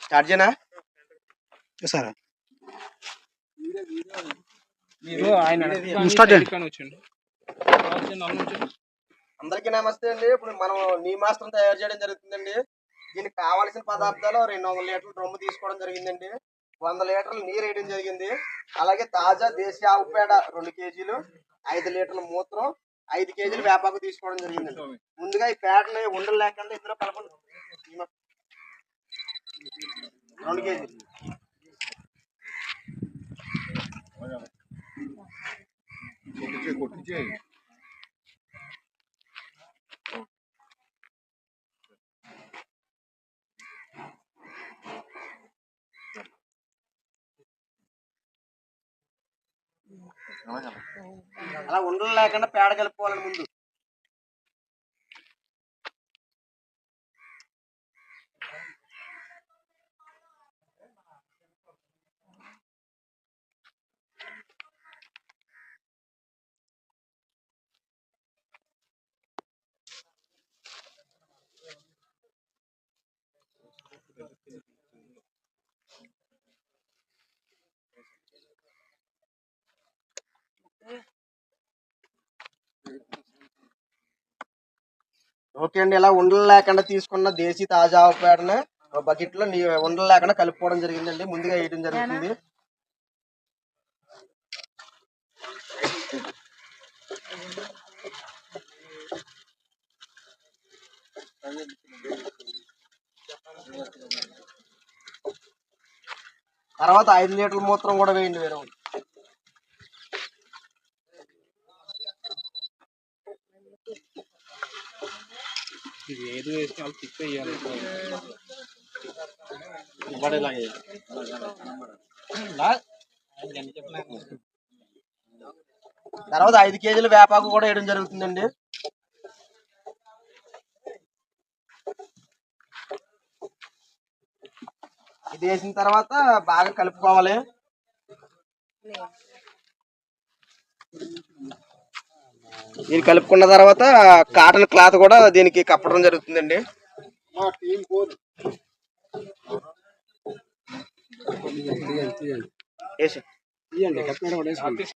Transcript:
Start చేయనా sir? అందరికీ నమస్తే అండి. ఇప్పుడు మనం నీ మాస్టర్ తయారు చేయడం జరుగుతుందండి. దీనికి కావాల్సిన పదార్థాలు 200 లీటర్ల డ్రమ్ము తీసుకోవడం జరిగిందండి. 100 లీటర్లు నీరు వేయడం జరిగింది. అలాగే తాజా దేశీయ ఆవు పేడ 2 కేజీలు, 5 లీటర్ల మూత్రం, 5 కేజీలు వేపాకు తీసుకోవడం జరిగిందండి. ముందుగా ఈ పేడని ఉండలు లేకుండా ఇందులో కలపండి. 2 కేజీలు అలా ఉండలు లేకుండా పేడ కలుపుకోవాలని ముందు. ఓకే అండి, ఇలా ఉండలు లేకుండా తీసుకున్న దేశీ తాజా ఆవు పేడని బకెట్ లో ఉండలు లేకుండా కలుపుకోవడం జరిగిందండి. ముందుగా వేయడం జరుగుతుంది. తర్వాత 5 లీటర్ల మూత్రం కూడా వేయండి. వేరే ఏది వేసి వాళ్ళు తిప్పి వేయాలి. తర్వాత 5 కేజీలు వేపాకు కూడా వేయడం జరుగుతుందండి. ఇది వేసిన తర్వాత బాగా కలుపుకోవాలి. దీన్ని కలుపుకున్న తర్వాత కాటన్ క్లాత్ కూడా దీనికి కప్పడం జరుగుతుందండి.